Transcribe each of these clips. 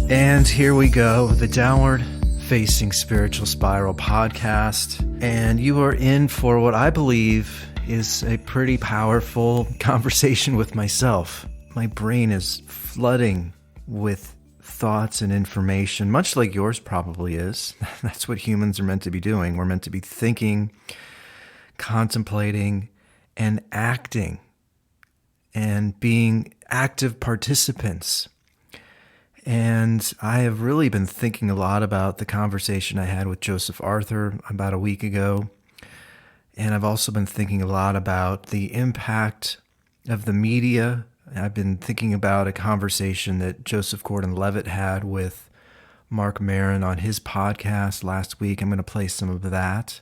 And here we go, the Downward Facing Spiritual Spiral podcast. And you are in for what I believe is a pretty powerful conversation with myself. My brain is flooding with thoughts and information, much like yours probably is. That's what humans are meant to be doing. We're meant to be thinking, contemplating, and acting, and being active participants. And I have really been thinking a lot about the conversation I had with Joseph Arthur about a week ago. And I've also been thinking a lot about the impact of the media. I've been thinking about a conversation that Joseph Gordon-Levitt had with Mark Maron on his podcast last week. I'm going to play some of that.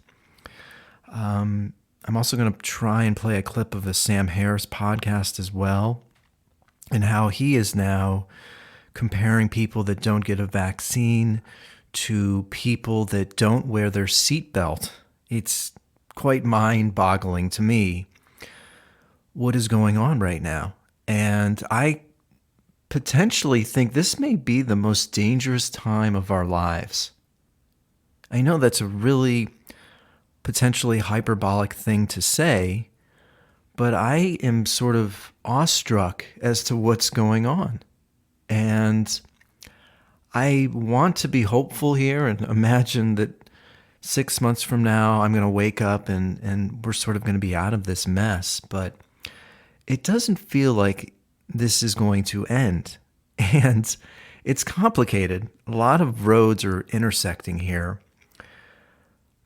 I'm also going to try and play a clip of a Sam Harris podcast as well, and how he is now comparing people that don't get a vaccine to people that don't wear their seatbelt. It's quite mind-boggling to me what is going on right now. And I potentially think this may be the most dangerous time of our lives. I know that's a really potentially hyperbolic thing to say, but I am sort of awestruck as to what's going on. And I want to be hopeful here and imagine that 6 months from now, I'm going to wake up and we're sort of going to be out of this mess. But it doesn't feel like this is going to end. And it's complicated. A lot of roads are intersecting here.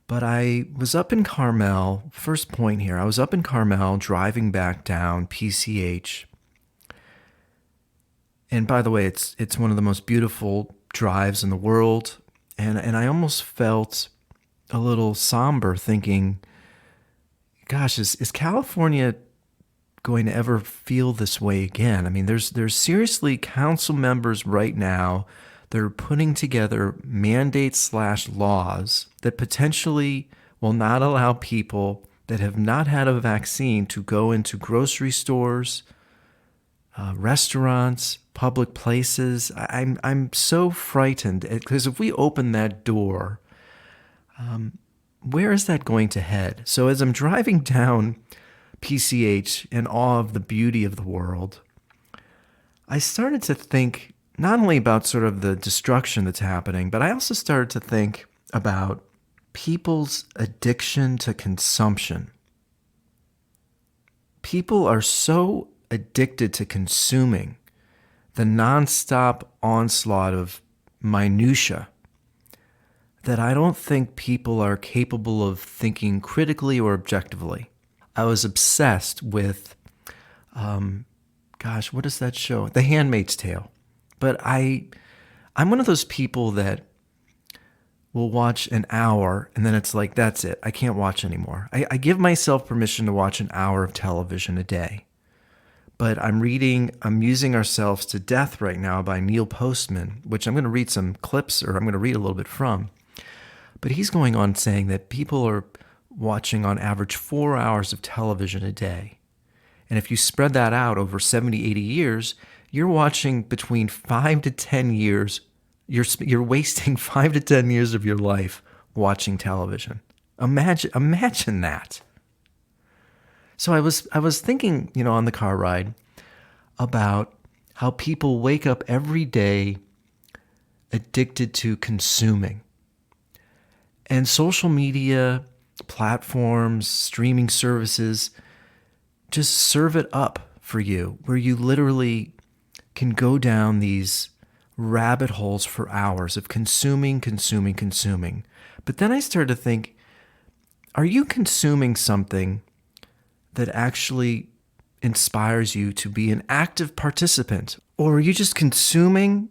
But I was up in Carmel, first point here, I was up in Carmel driving back down PCH. And by the way, it's one of the most beautiful drives in the world. And I almost felt a little somber thinking, gosh, is California going to ever feel this way again? I mean, there's seriously council members right now that are putting together mandates/laws that potentially will not allow people that have not had a vaccine to go into grocery stores, restaurants, public places. I'm so frightened because if we open that door, where is that going to head? So as I'm driving down PCH in awe of the beauty of the world, I started to think not only about sort of the destruction that's happening, but I also started to think about people's addiction to consumption. People are so addicted to consuming the nonstop onslaught of minutia that I don't think people are capable of thinking critically or objectively. I was obsessed with, what is that show? The Handmaid's Tale. But I'm one of those people that will watch an hour and then it's like, that's it. I can't watch anymore. I give myself permission to watch an hour of television a day. But I'm Using Ourselves to Death right now by Neil Postman, which I'm going to read some clips, or I'm going to read a little bit from. But he's going on saying that people are watching on average 4 hours of television a day. And if you spread that out over 70, 80 years, you're watching between 5 to 10 years. You're wasting 5 to 10 years of your life watching television. Imagine that. So I was thinking, on the car ride about how people wake up every day addicted to consuming. And social media platforms, streaming services just serve it up for you, where you literally can go down these rabbit holes for hours of consuming. But then I started to think, are you consuming something that actually inspires you to be an active participant? Or are you just consuming,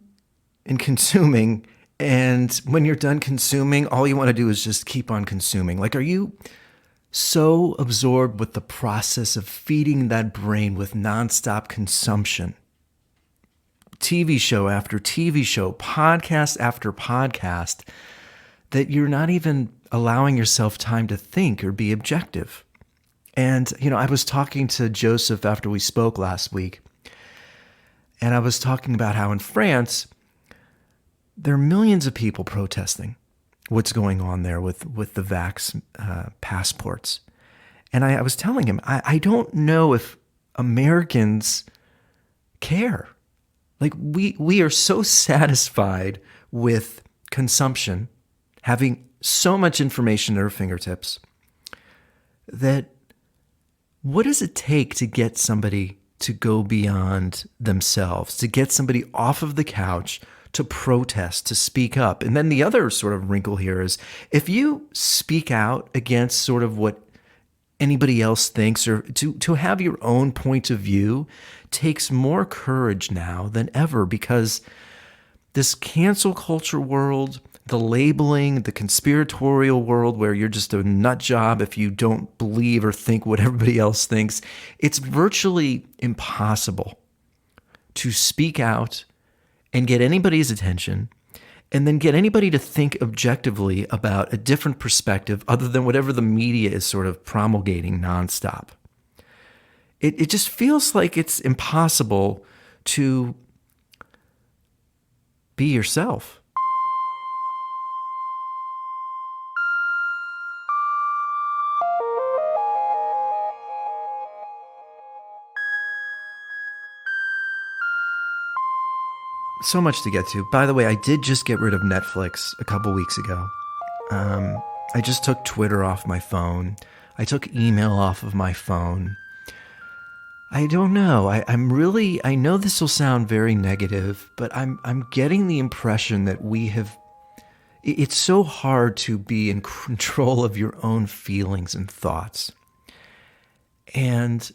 and when you're done consuming, all you want to do is just keep on consuming? Like, are you so absorbed with the process of feeding that brain with nonstop consumption? TV show after TV show, podcast after podcast, that you're not even allowing yourself time to think or be objective. And, I was talking to Joseph after we spoke last week, and I was talking about how in France, there are millions of people protesting what's going on there with the vax passports. And I was telling him, I don't know if Americans care. Like we are so satisfied with consumption, having so much information at our fingertips, that what does it take to get somebody to go beyond themselves, to get somebody off of the couch, to protest, to speak up? And then the other sort of wrinkle here is if you speak out against sort of what anybody else thinks, or to have your own point of view, takes more courage now than ever, because this cancel culture world, the labeling, the conspiratorial world where you're just a nut job if you don't believe or think what everybody else thinks, it's virtually impossible to speak out and get anybody's attention and then get anybody to think objectively about a different perspective other than whatever the media is sort of promulgating nonstop. It just feels like it's impossible to be yourself. So much to get to. By the way, I did just get rid of Netflix a couple weeks ago. I just took Twitter off my phone. I took email off of my phone. I don't know. I know this will sound very negative, but I'm getting the impression that it's so hard to be in control of your own feelings and thoughts. And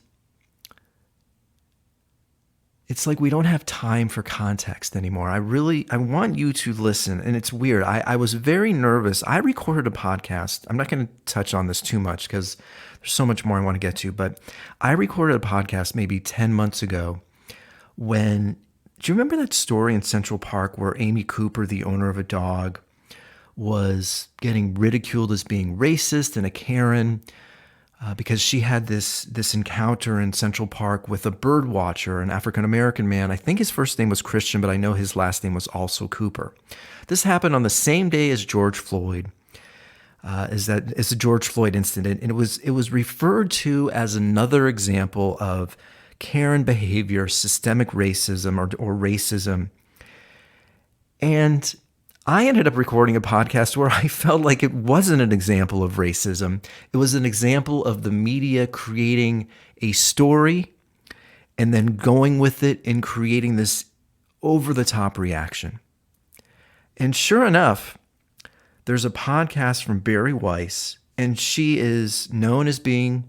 it's like we don't have time for context anymore. I want you to listen. And it's weird. I was very nervous. I recorded a podcast. I'm not going to touch on this too much because there's so much more I want to get to. But I recorded a podcast maybe 10 months ago when, do you remember that story in Central Park where Amy Cooper, the owner of a dog, was getting ridiculed as being racist and a Karen? Because she had this encounter in Central Park with a bird watcher, an African-American man. I think his first name was Christian, but I know his last name was also Cooper. This happened on the same day as George Floyd, as the George Floyd incident, and it was referred to as another example of Karen behavior, systemic racism or racism. And I ended up recording a podcast where I felt like it wasn't an example of racism. It was an example of the media creating a story and then going with it and creating this over-the-top reaction. And sure enough, there's a podcast from Barry Weiss, and she is known as being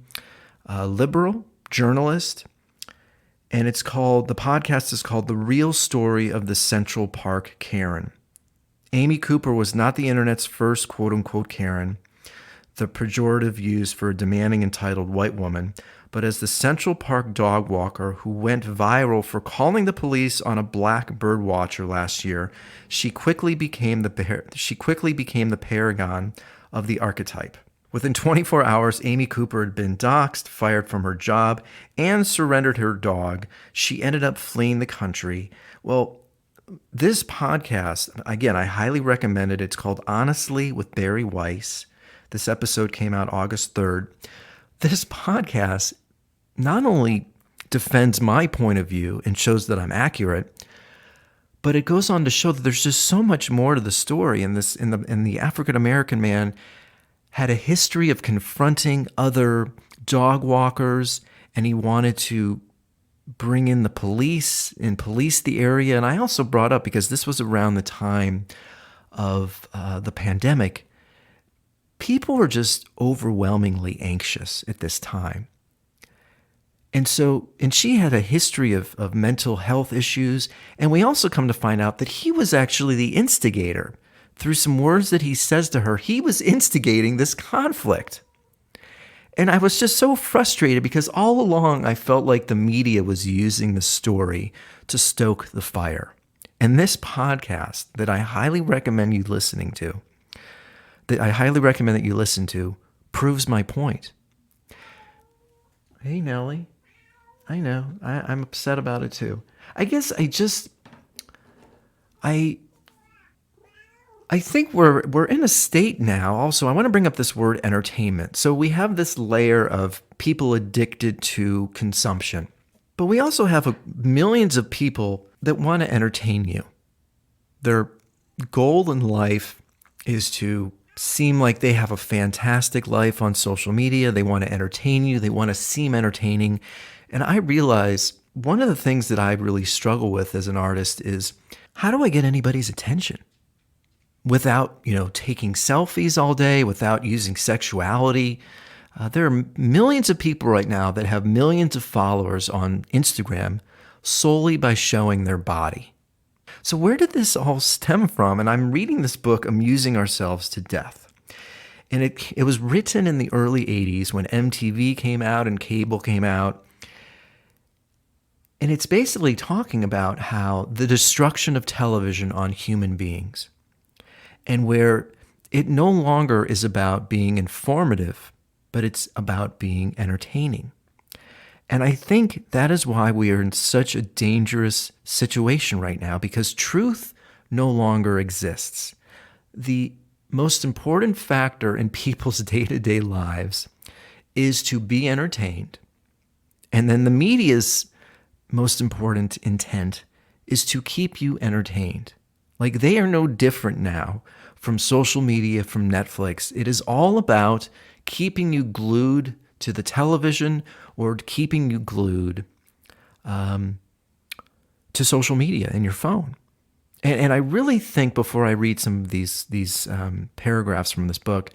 a liberal journalist, and the podcast is called The Real Story of the Central Park Karen. Amy Cooper was not the internet's first quote-unquote Karen, the pejorative used for a demanding, entitled white woman, but as the Central Park dog walker who went viral for calling the police on a black bird watcher last year. She quickly became the paragon of the archetype. Within 24 hours, Amy Cooper had been doxxed, fired from her job, and surrendered her dog. She ended up fleeing the country. Well, this podcast, again, I highly recommend it. It's called Honestly with Barry Weiss. This episode came out August 3rd. This podcast not only defends my point of view and shows that I'm accurate, but it goes on to show that there's just so much more to the story. And the African-American man had a history of confronting other dog walkers, and he wanted to bring in the police and police the area. And I also brought up, because this was around the time of the pandemic, people were just overwhelmingly anxious at this time. And she had a history of mental health issues. And we also come to find out that he was actually the instigator. Through some words that he says to her, he was instigating this conflict. And I was just so frustrated because all along I felt like the media was using the story to stoke the fire. And this podcast that I highly recommend you listening to, proves my point. Hey, Nellie. I know. I'm upset about it too. I guess I think we're in a state now. Also, I want to bring up this word entertainment. So we have this layer of people addicted to consumption, but we also have millions of people that want to entertain you. Their goal in life is to seem like they have a fantastic life on social media. They want to entertain you. They want to seem entertaining. And I realize one of the things that I really struggle with as an artist is, how do I get anybody's attention without, taking selfies all day, without using sexuality? There are millions of people right now that have millions of followers on Instagram solely by showing their body. So where did this all stem from? And I'm reading this book, Amusing Ourselves to Death. And it was written in the early 80s when MTV came out and cable came out. And it's basically talking about how the destruction of television on human beings, and where it no longer is about being informative, but it's about being entertaining. And I think that is why we are in such a dangerous situation right now, because truth no longer exists. The most important factor in people's day-to-day lives is to be entertained. And then the media's most important intent is to keep you entertained. Like, they are no different now from social media, from Netflix. It is all about keeping you glued to the television or keeping you glued to social media in your phone. And I really think, before I read some of these paragraphs from this book,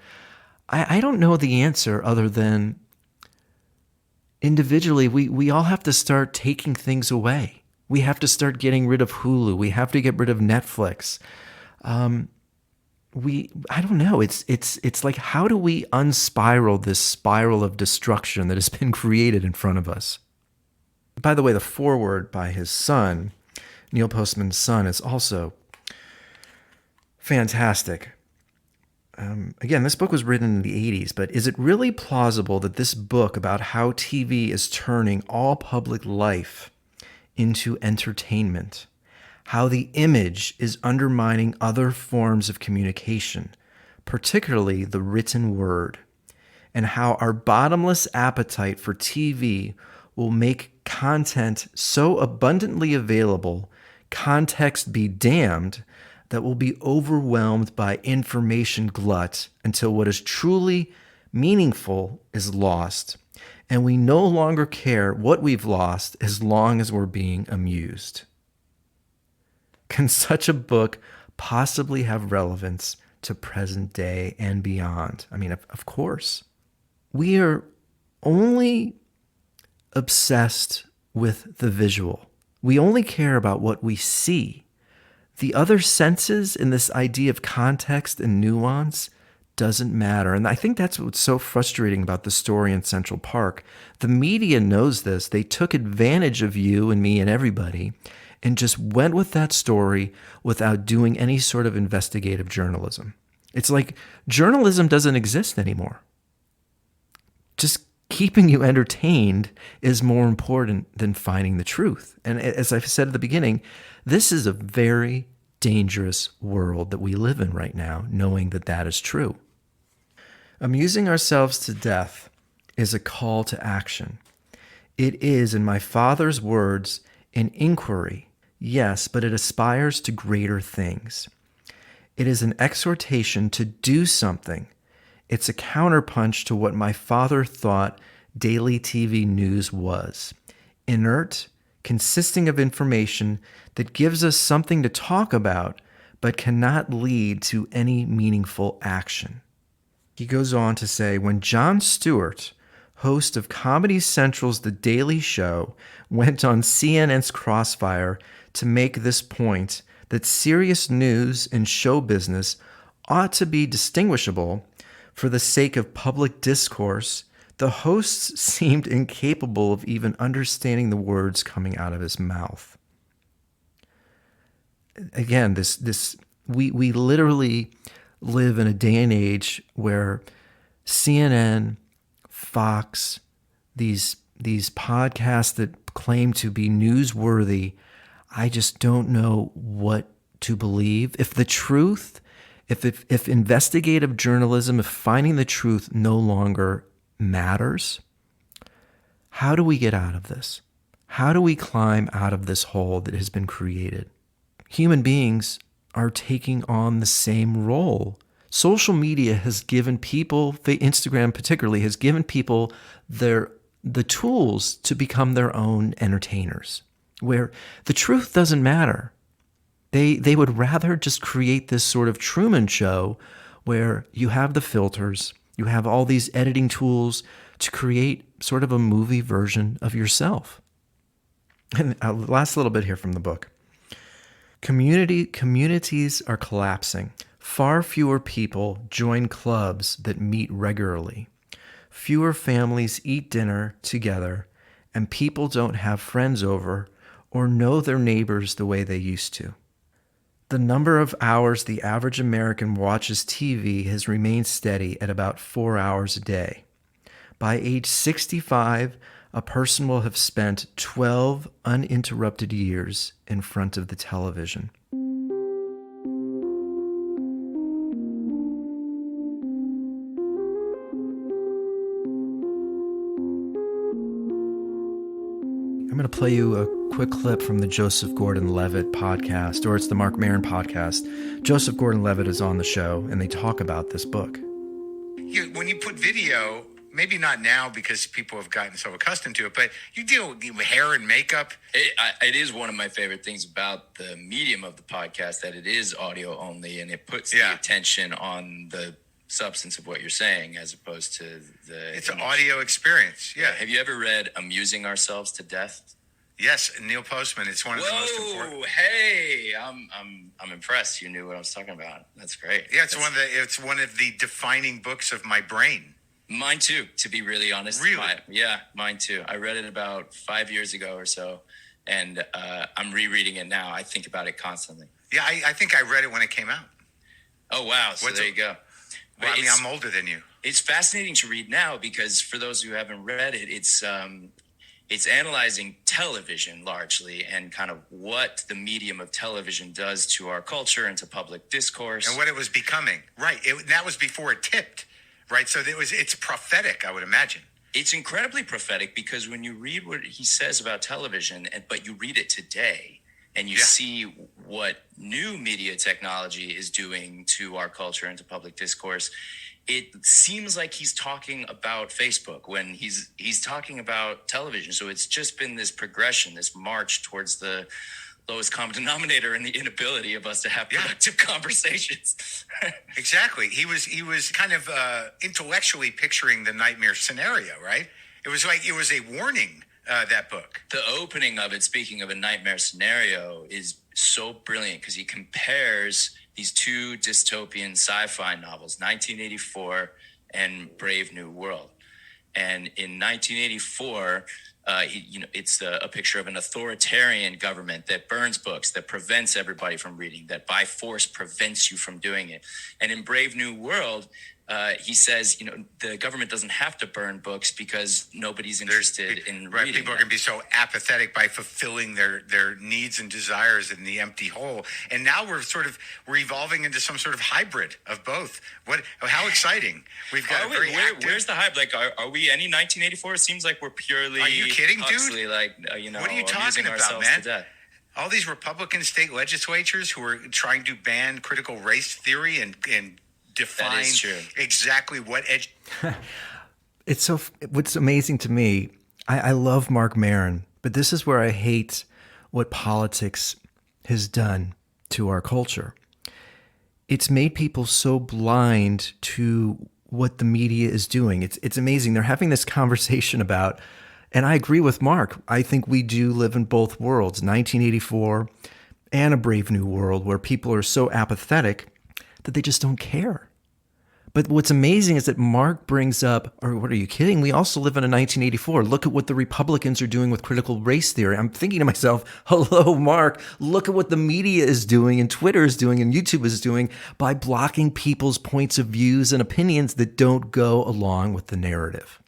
I don't know the answer other than individually we all have to start taking things away. We have to start getting rid of Hulu. We have to get rid of Netflix. I don't know. It's like, how do we unspiral this spiral of destruction that has been created in front of us? By the way, the foreword by his son, Neil Postman's son, is also fantastic. Again, this book was written in the 80s, but is it really plausible that this book about how TV is turning all public life into entertainment, how the image is undermining other forms of communication, particularly the written word, and how our bottomless appetite for TV will make content so abundantly available, context be damned, that will be overwhelmed by information glut until what is truly meaningful is lost, and we no longer care what we've lost as long as we're being amused. Can such a book possibly have relevance to present day and beyond? I mean, of course. We are only obsessed with the visual. We only care about what we see. The other senses in this idea of context and nuance doesn't matter. And I think that's what's so frustrating about the story in Central Park. The media knows this. They took advantage of you and me and everybody and just went with that story without doing any sort of investigative journalism. It's like journalism doesn't exist anymore. Just keeping you entertained is more important than finding the truth. And as I've said at the beginning, this is a very dangerous world that we live in right now, knowing that that is true. Amusing ourselves to death is a call to action. It is, in my father's words, an inquiry, yes, but it aspires to greater things. It is an exhortation to do something. It's a counterpunch to what my father thought daily TV news was: inert, consisting of information that gives us something to talk about, but cannot lead to any meaningful action. He goes on to say, when Jon Stewart, host of Comedy Central's The Daily Show, went on CNN's Crossfire to make this point that serious news and show business ought to be distinguishable for the sake of public discourse, the hosts seemed incapable of even understanding the words coming out of his mouth. Again, we literally live in a day and age where CNN, Fox, these podcasts that claim to be newsworthy, I just don't know what to believe. If the truth If investigative journalism, if finding the truth no longer matters, how do we get out of this? How do we climb out of this hole that has been created? Human beings are taking on the same role. Social media has given people, Instagram particularly, has given people the tools to become their own entertainers, where the truth doesn't matter. They would rather just create this sort of Truman Show where you have the filters, you have all these editing tools to create sort of a movie version of yourself. And last little bit here from the book. Communities are collapsing. Far fewer people join clubs that meet regularly. Fewer families eat dinner together, and people don't have friends over or know their neighbors the way they used to. The number of hours the average American watches TV has remained steady at about 4 hours a day. By age 65, a person will have spent 12 uninterrupted years in front of the television. I'm going to play you a quick clip from the Joseph Gordon-Levitt podcast, or it's the Mark Maron podcast. Joseph Gordon-Levitt is on the show, and they talk about this book. When you put video, maybe not now because people have gotten so accustomed to it, but you deal with hair and makeup. It is one of my favorite things about the medium of the podcast, that it is audio only, and it puts the attention on the substance of what you're saying as opposed to the... It's an audio experience, yeah. Have you ever read Amusing Ourselves to Death? Yes, Neil Postman. It's one of the most important... Hey, I'm impressed. You knew what I was talking about. That's great. Yeah, it's one of the defining books of my brain. Mine too, to be really honest. Really? Mine too. I read it about 5 years ago or so, and I'm rereading it now. I think about it constantly. Yeah, I think I read it when it came out. Oh, wow. So there you go. Well, I'm older than you. It's fascinating to read now because for those who haven't read it, it's analyzing television largely and kind of what the medium of television does to our culture and to public discourse. And what it was becoming. Right. That was before it tipped. Right. So it's prophetic, I would imagine. It's incredibly prophetic because when you read what he says about television, but you read it today and you see what new media technology is doing to our culture and to public discourse, it seems like he's talking about Facebook when he's talking about television. So it's just been this progression, this march towards the lowest common denominator and the inability of us to have productive conversations. Exactly. He was kind of intellectually picturing the nightmare scenario, right? It was like it was a warning, that book. The opening of it, speaking of a nightmare scenario, is so brilliant because he compares these two dystopian sci-fi novels, 1984 and Brave New World. And in 1984, it's a picture of an authoritarian government that burns books, that prevents everybody from reading, that by force prevents you from doing it. And in Brave New World, he says, the government doesn't have to burn books because nobody's interested in reading. People are going to be so apathetic by fulfilling their needs and desires in the empty hole. And now we're evolving into some sort of hybrid of both. How exciting! We've got where's the hybrid? Like, are we any 1984? It seems like we're purely. Are you kidding, Huxley, dude? What are you talking about, man? All these Republican state legislatures who are trying to ban critical race theory and define exactly what what's amazing to me, I love Mark Maron, but this is where I hate what politics has done to our culture. It's made people so blind to what the media is doing. It's amazing. They're having this conversation about, and I agree with Mark, I think we do live in both worlds, 1984 and a Brave New World, where people are so apathetic that they just don't care. But what's amazing is that Mark brings up, or what are you kidding? We also live in a 1984. Look at what the Republicans are doing with critical race theory. I'm thinking to myself, hello, Mark, look at what the media is doing and Twitter is doing and YouTube is doing by blocking people's points of views and opinions that don't go along with the narrative.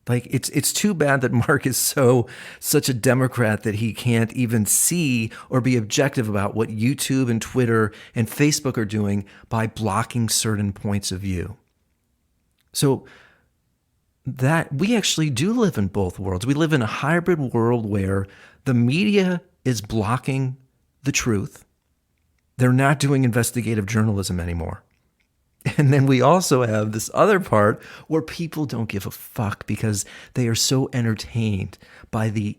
Like it's too bad that Mark is such a Democrat that he can't even see or be objective about what YouTube and Twitter and Facebook are doing by blocking certain points of view. So that we actually do live in both worlds. We live in a hybrid world where the media is blocking the truth. They're not doing investigative journalism anymore. And then we also have this other part where people don't give a fuck because they are so entertained by the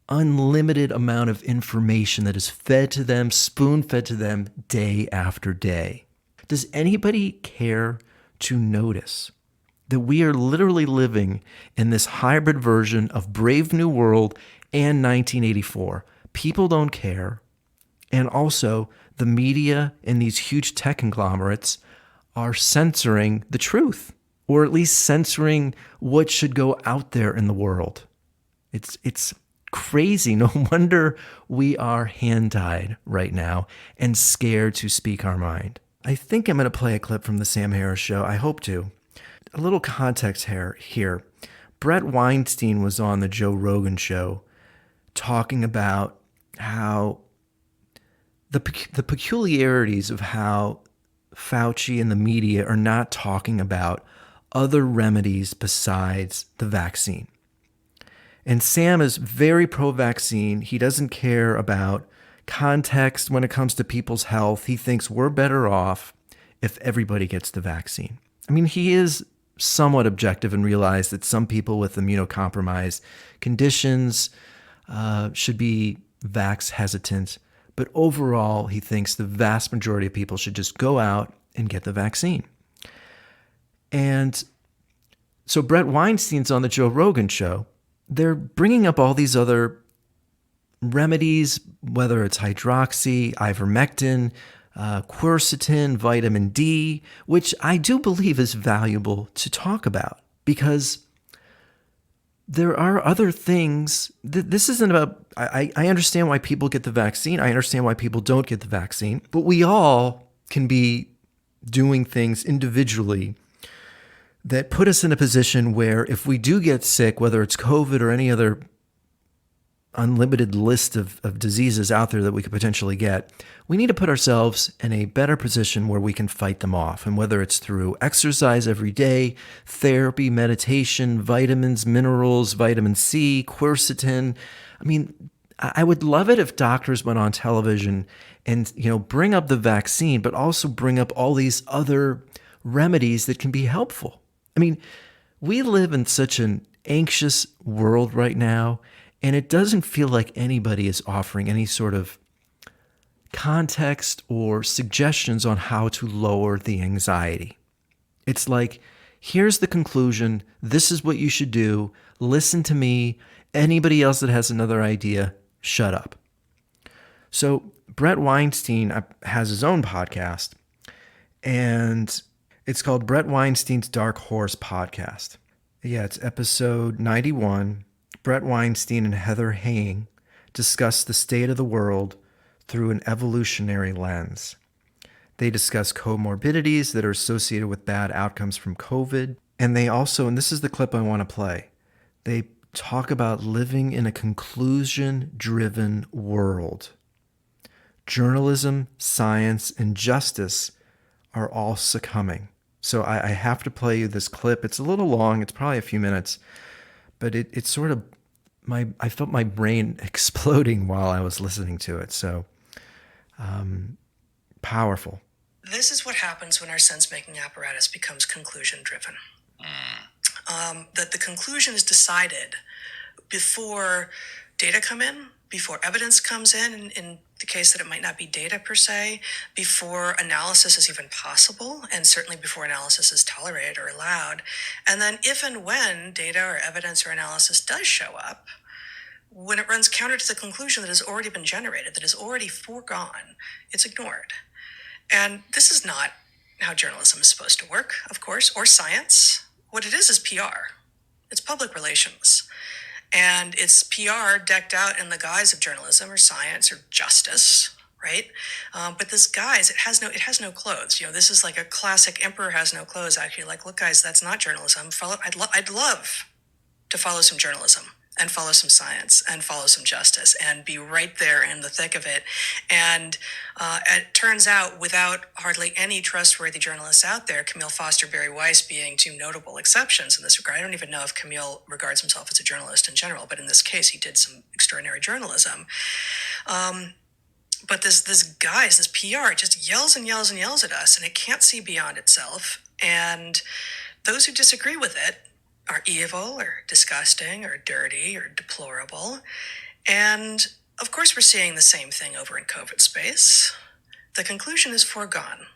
unlimited amount of information that is fed to them, spoon-fed to them day after day. Does anybody care to notice that we are literally living in this hybrid version of Brave New World and 1984? People don't care. And also, the media and these huge tech conglomerates are censoring the truth, or at least censoring what should go out there in the world. It's crazy. No wonder we are hand-tied right now and scared to speak our mind. I think I'm going to play a clip from the Sam Harris show. I hope to. A little context here. Brett Weinstein was on the Joe Rogan show talking about how the peculiarities of how Fauci and the media are not talking about other remedies besides the vaccine. And Sam is very pro-vaccine. He doesn't care about context when it comes to people's health. He thinks we're better off if everybody gets the vaccine. I mean, he is somewhat objective and realize that some people with immunocompromised conditions should be vax hesitant. But overall, he thinks the vast majority of people should just go out and get the vaccine. And so Brett Weinstein's on the Joe Rogan show. They're bringing up all these other remedies, whether it's hydroxy, ivermectin, quercetin, vitamin D, which I do believe is valuable to talk about because there are other things. This isn't about, I understand why people get the vaccine. I understand why people don't get the vaccine. But we all can be doing things individually that put us in a position where if we do get sick, whether it's COVID or any other unlimited list of diseases out there that we could potentially get, we need to put ourselves in a better position where we can fight them off. And whether it's through exercise every day, therapy, meditation, vitamins, minerals, vitamin C, quercetin. I mean, I would love it if doctors went on television and, bring up the vaccine, but also bring up all these other remedies that can be helpful. I mean, we live in such an anxious world right now, and it doesn't feel like anybody is offering any sort of context or suggestions on how to lower the anxiety. It's like, here's the conclusion. This is what you should do. Listen to me. Anybody else that has another idea, shut up. So Brett Weinstein has his own podcast, and it's called Brett Weinstein's Dark Horse Podcast. Yeah, it's episode 91. Brett Weinstein and Heather Haying discuss the state of the world through an evolutionary lens. They discuss comorbidities that are associated with bad outcomes from COVID. And they also, and this is the clip I want to play, they talk about living in a conclusion-driven world. Journalism, science, and justice are all succumbing. So I have to play you this clip. It's a little long. It's probably a few minutes. But it's sort of, I felt my brain exploding while I was listening to it. So powerful. This is what happens when our sense-making apparatus becomes conclusion-driven. That the conclusion is decided before data come in, before evidence comes in the case that it might not be data per se, before analysis is even possible, and certainly before analysis is tolerated or allowed. And then if and when data or evidence or analysis does show up, when it runs counter to the conclusion that has already been generated, that is already foregone, it's ignored. And this is not how journalism is supposed to work, of course, or science. What it is PR. It's public relations. And it's PR decked out in the guise of journalism or science or justice, right? But this guise, it has no clothes. This is like a classic emperor has no clothes. Actually, like, look, guys, that's not journalism. I'd love to follow some journalism and follow some science and follow some justice and be right there in the thick of it. And it turns out, without hardly any trustworthy journalists out there, Camille Foster, Barry Weiss being two notable exceptions in this regard. I don't even know if Camille regards himself as a journalist in general, but in this case, he did some extraordinary journalism. But this PR just yells and yells and yells at us, and it can't see beyond itself. And those who disagree with it are evil or disgusting or dirty or deplorable. And of course, we're seeing the same thing over in COVID space. The conclusion is foregone.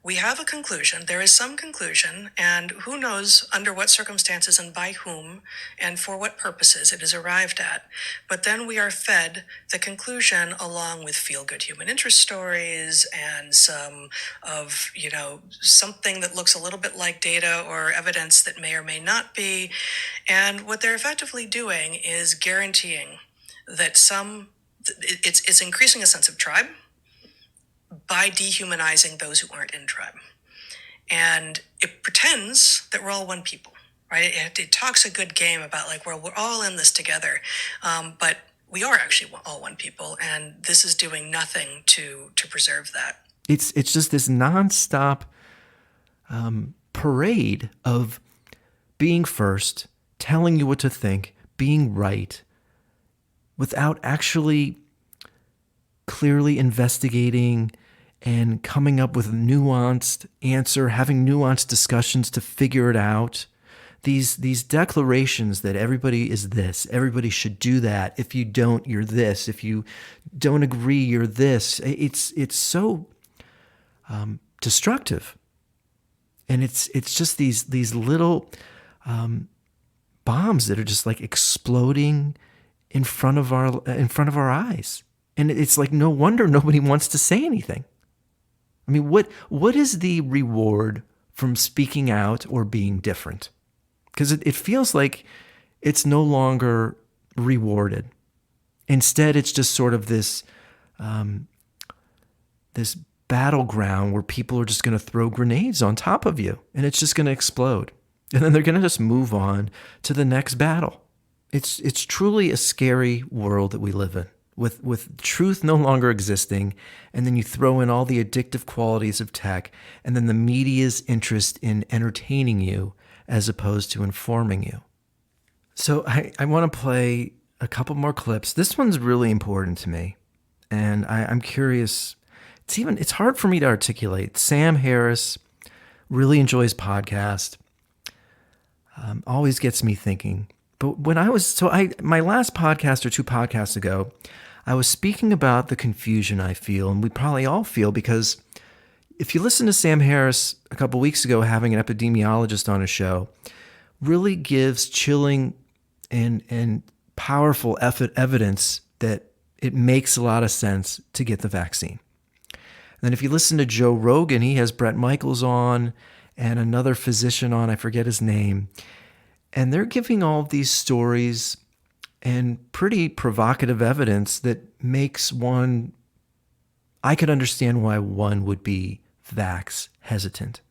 We have a conclusion. There is some conclusion, and who knows under what circumstances and by whom and for what purposes it is arrived at. But then we are fed the conclusion along with feel-good human interest stories and some of, something that looks a little bit like data or evidence that may or may not be. And what they're effectively doing is guaranteeing that it's increasing a sense of tribe by dehumanizing those who aren't in tribe. And it pretends that we're all one people, right? It talks a good game about we're all in this together, but we are actually all one people, and this is doing nothing to preserve that. It's just this nonstop parade of being first, telling you what to think, being right, without actually clearly investigating and coming up with a nuanced answer, having nuanced discussions to figure it out. These declarations that everybody is this, everybody should do that. If you don't, you're this. If you don't agree, you're this. It's so destructive, and it's just these little bombs that are just like exploding in front of our eyes. And it's like, no wonder nobody wants to say anything. I mean, what is the reward from speaking out or being different? Because it feels like it's no longer rewarded. Instead, it's just sort of this battleground where people are just going to throw grenades on top of you, and it's just going to explode. And then they're going to just move on to the next battle. It's truly a scary world that we live in, with truth no longer existing, and then you throw in all the addictive qualities of tech, and then the media's interest in entertaining you as opposed to informing you. So I want to play a couple more clips. This one's really important to me, and I'm curious. It's hard for me to articulate. Sam Harris really enjoys podcast. Always gets me thinking. But when my last podcast or two podcasts ago, I was speaking about the confusion I feel, and we probably all feel, because if you listen to Sam Harris a couple weeks ago, having an epidemiologist on his show, really gives chilling and powerful evidence that it makes a lot of sense to get the vaccine. And then if you listen to Joe Rogan, he has Brett Michaels on and another physician on, I forget his name. And they're giving all of these stories and pretty provocative evidence that makes I could understand why one would be vax hesitant.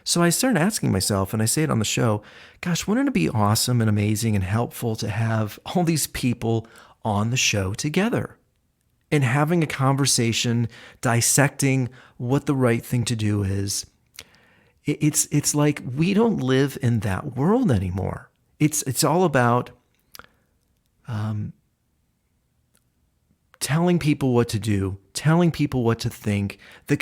So I started asking myself, and I say it on the show, gosh, wouldn't it be awesome and amazing and helpful to have all these people on the show together and having a conversation, dissecting what the right thing to do is? It's like we don't live in that world anymore. It's all about telling people what to do, telling people what to think, the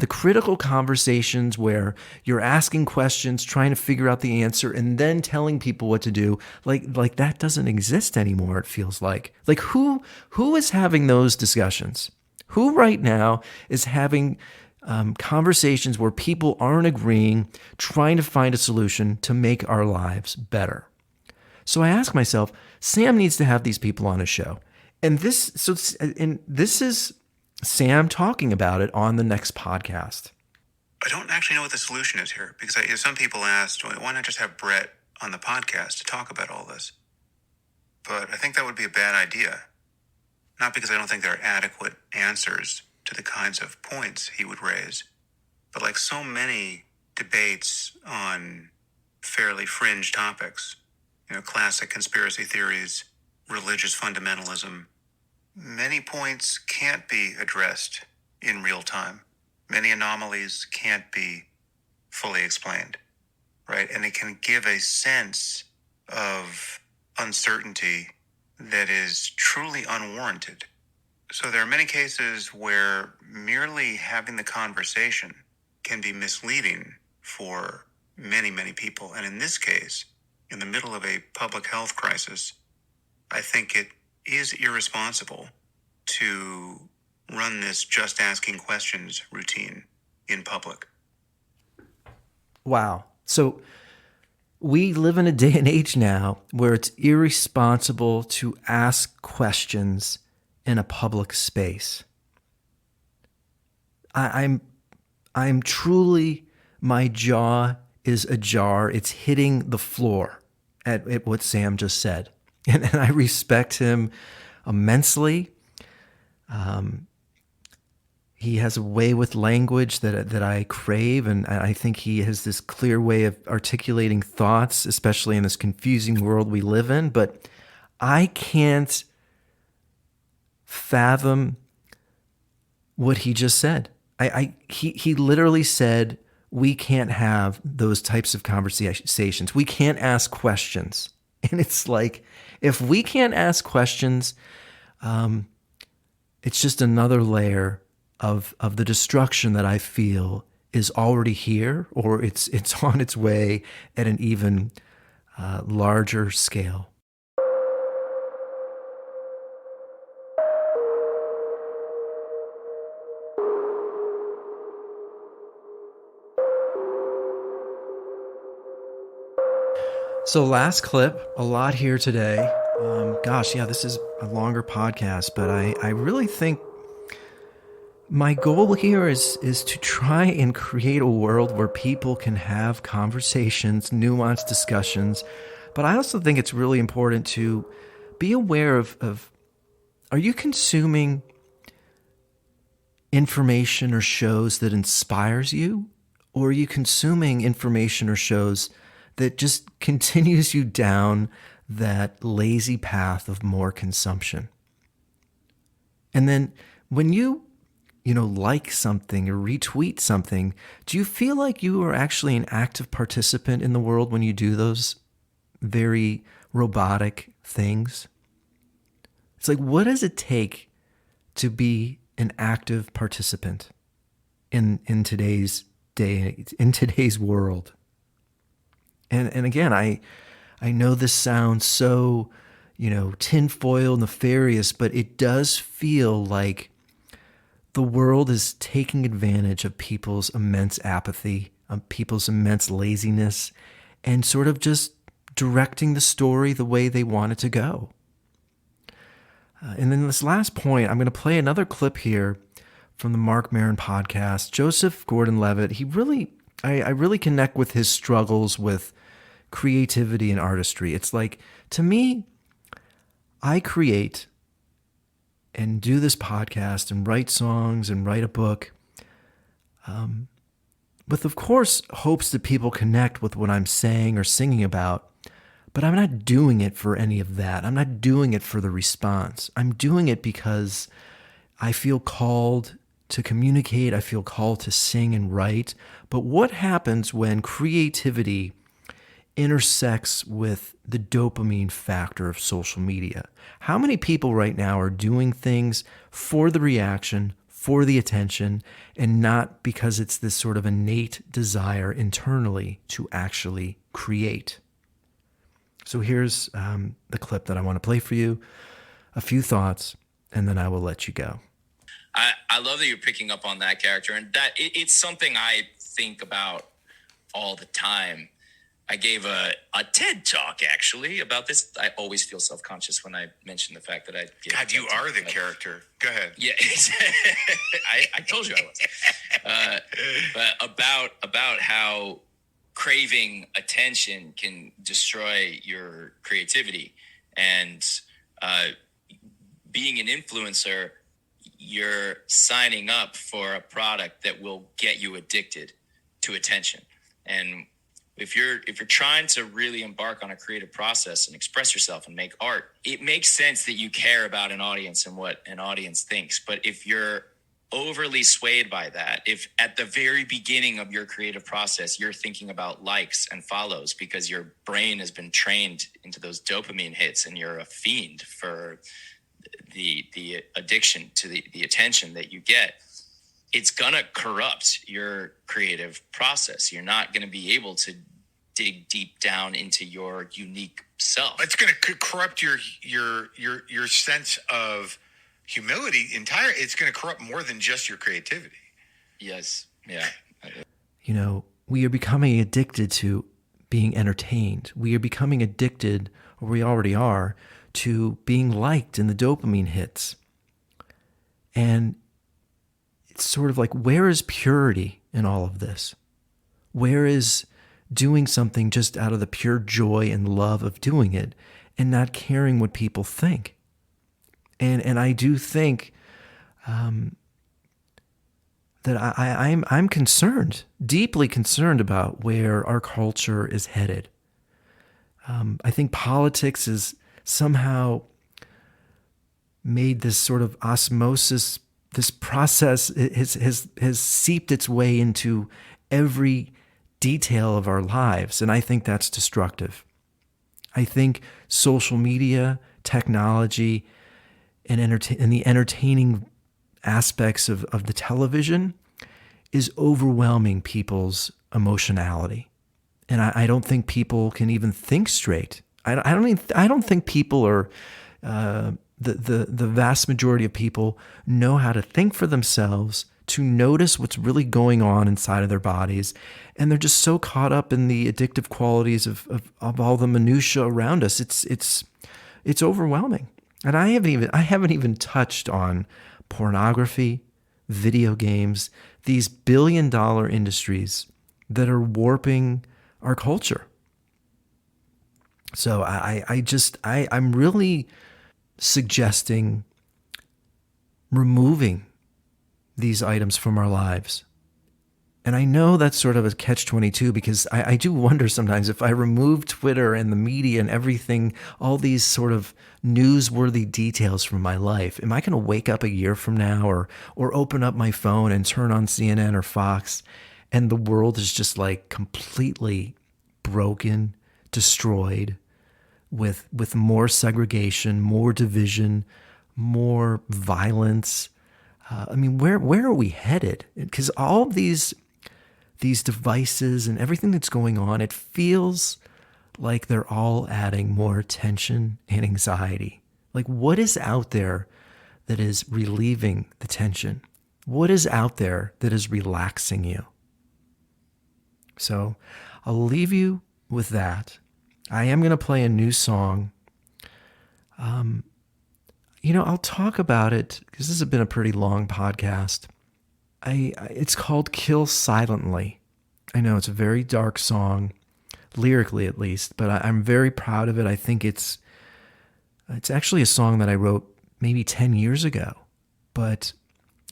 critical conversations where you're asking questions, trying to figure out the answer, and then telling people what to do. Like that doesn't exist anymore, it feels like. Like who is having those discussions? Who right now is having conversations where people aren't agreeing, trying to find a solution to make our lives better? So I ask myself, Sam needs to have these people on his show. And this is Sam talking about it on the next podcast. I don't actually know what the solution is here, because some people asked, why not just have Brett on the podcast to talk about all this? But I think that would be a bad idea. Not because I don't think there are adequate answers to the kinds of points he would raise, but like so many debates on fairly fringe topics, classic conspiracy theories, religious fundamentalism. Many points can't be addressed in real time. Many anomalies can't be fully explained, right? And it can give a sense of uncertainty that is truly unwarranted. So there are many cases where merely having the conversation can be misleading for many, many people. And in this case, in the middle of a public health crisis, I think it is irresponsible to run this just asking questions routine in public. Wow. So we live in a day and age now where it's irresponsible to ask questions in a public space. I'm truly, my jaw is ajar. It's hitting the floor at what Sam just said. And I respect him immensely. He has a way with language that I crave, and I think he has this clear way of articulating thoughts, especially in this confusing world we live in. But I can't fathom what he just said. He literally said we can't have those types of conversations. We can't ask questions, and it's like if we can't ask questions, it's just another layer of the destruction that I feel is already here, or it's on its way at an even larger scale. So last clip, a lot here today. This is a longer podcast, but I really think my goal here is to try and create a world where people can have conversations, nuanced discussions. But I also think it's really important to be aware of are you consuming information or shows that inspires you? Or are you consuming information or shows that just continues you down that lazy path of more consumption? And then when you like something or retweet something, do you feel like you are actually an active participant in the world when you do those very robotic things? It's like, what does it take to be an active participant in today's day, in today's world? And again, I know this sounds so, tinfoil nefarious, but it does feel like the world is taking advantage of people's immense apathy, of people's immense laziness, and sort of just directing the story the way they want it to go. And then this last point, I'm going to play another clip here from the Mark Maron podcast. Joseph Gordon-Levitt, I really connect with his struggles with creativity and artistry. It's like, to me, I create and do this podcast and write songs and write a book with, of course, hopes that people connect with what I'm saying or singing about. But I'm not doing it for any of that. I'm not doing it for the response. I'm doing it because I feel called to communicate. I feel called to sing and write. But what happens when creativity intersects with the dopamine factor of social media? How many people right now are doing things for the reaction, for the attention, and not because it's this sort of innate desire internally to actually create? So here's the clip that I want to play for you, a few thoughts, and then I will let you go. I love that you're picking up on that character, and that it's something I think about all the time. I gave a TED talk actually about this. I always feel self-conscious when I mention the fact that I give God, you are the character. Go ahead. Yeah, I told you I was. But about how craving attention can destroy your creativity, and being an influencer, you're signing up for a product that will get you addicted to attention. And If you're trying to really embark on a creative process and express yourself and make art, it makes sense that you care about an audience and what an audience thinks. But if you're overly swayed by that, if at the very beginning of your creative process you're thinking about likes and follows because your brain has been trained into those dopamine hits and you're a fiend for the addiction to the attention that you get, it's gonna corrupt your creative process. You're not gonna be able to dig deep down into your unique self. It's gonna corrupt your sense of humility entire. It's gonna corrupt more than just your creativity. Yes. Yeah. You know, we are becoming addicted to being entertained. We are becoming addicted, or we already are, to being liked in the dopamine hits. And it's sort of like, where is purity in all of this? Where is doing something just out of the pure joy and love of doing it and not caring what people think? And I do think that I'm concerned, deeply concerned about where our culture is headed. I think politics is somehow made this sort of osmosis. This process has seeped its way into every detail of our lives, and I think that's destructive. I think social media, technology, and the entertaining aspects of the television is overwhelming people's emotionality, and I don't think people can even think straight. I don't think people are. The vast majority of people know how to think for themselves, to notice what's really going on inside of their bodies, and they're just so caught up in the addictive qualities of all the minutia around us. It's overwhelming, and I haven't even touched on pornography, video games, these billion-dollar industries that are warping our culture. So I'm really suggesting removing these items from our lives. And I know that's sort of a catch-22, because I do wonder sometimes, if I remove Twitter and the media and everything, all these sort of newsworthy details from my life, am I going to wake up a year from now or open up my phone and turn on CNN or Fox, and the world is just like completely broken, destroyed, with more segregation, more division, more violence? I mean, where are we headed? Because all of these devices and everything that's going on, it feels like they're all adding more tension and anxiety. Like, what is out there that is relieving the tension? What is out there that is relaxing you? So I'll leave you with that. I am going to play a new song. I'll talk about it because this has been a pretty long podcast. It's called Kill Silently. I know it's a very dark song, lyrically at least, but I'm very proud of it. I think it's actually a song that I wrote maybe 10 years ago. But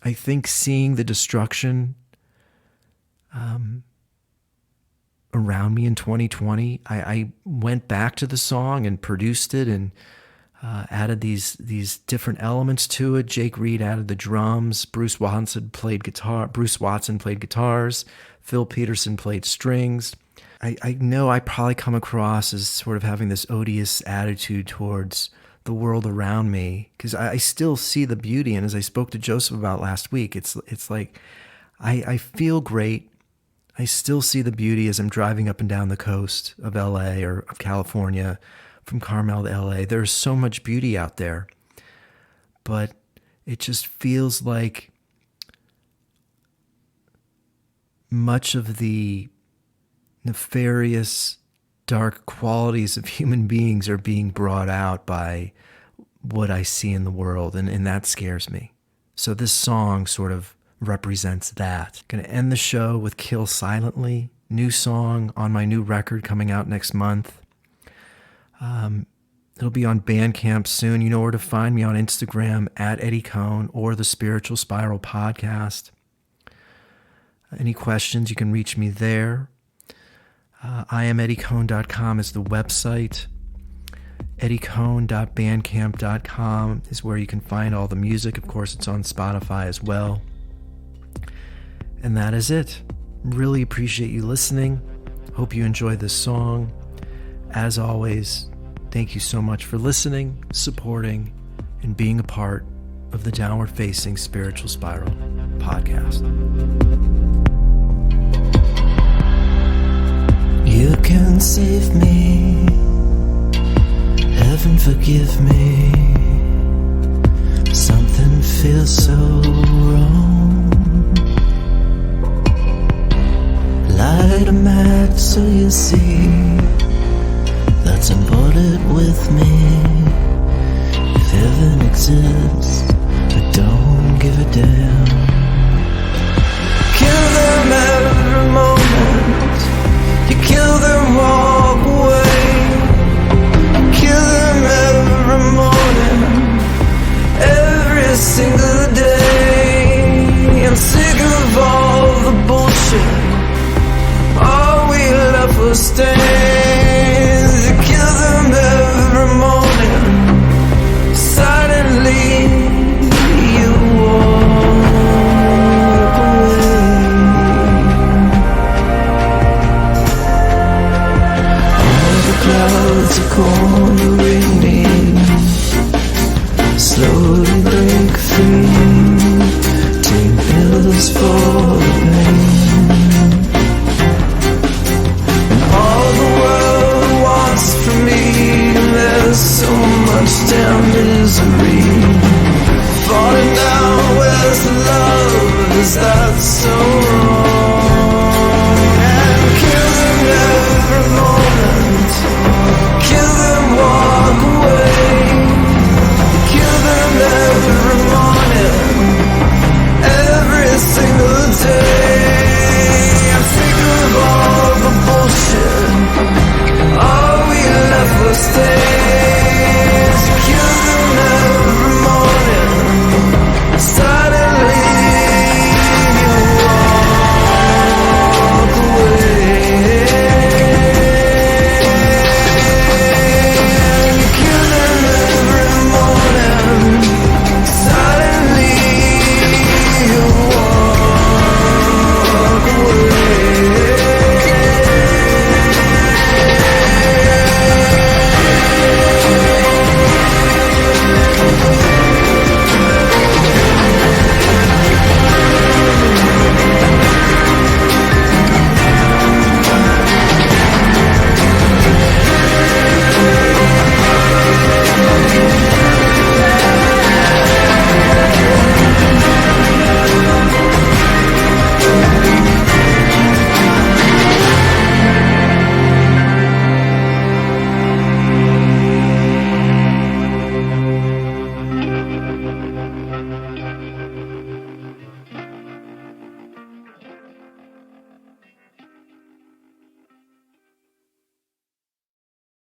I think seeing the destruction around me in 2020, I went back to the song and produced it and added these different elements to it. Jake Reed added the drums. Bruce Watson played guitars. Phil Peterson played strings. I know I probably come across as sort of having this odious attitude towards the world around me, because I still see the beauty. And as I spoke to Joseph about last week, it's like I feel great. I still see the beauty as I'm driving up and down the coast of LA or of California, from Carmel to LA. There's so much beauty out there, but it just feels like much of the nefarious, dark qualities of human beings are being brought out by what I see in the world, and that scares me. So this song sort of represents that. Going to end the show with Kill Silently, new song on my new record coming out next month. It'll be on Bandcamp soon. You know where to find me on Instagram at Eddie Cohn or the Spiritual Spiral Podcast. Any questions, you can reach me there. IamEddieCohn.com is the website. EddieCohn.bandcamp.com is where you can find all the music. Of course, it's on Spotify as well. And that is it. Really appreciate you listening. Hope you enjoy this song. As always, thank you so much for listening, supporting, and being a part of the Downward Facing Spiritual Spiral podcast. You can save me. Heaven forgive me. Something feels so wrong. Light a match so you see that's embodied with me. If heaven exists, but don't give a damn. Kill them every moment. You kill them, walk away. Kill them every morning, every single day. I'm sick of all the bullshit. All we left was staying.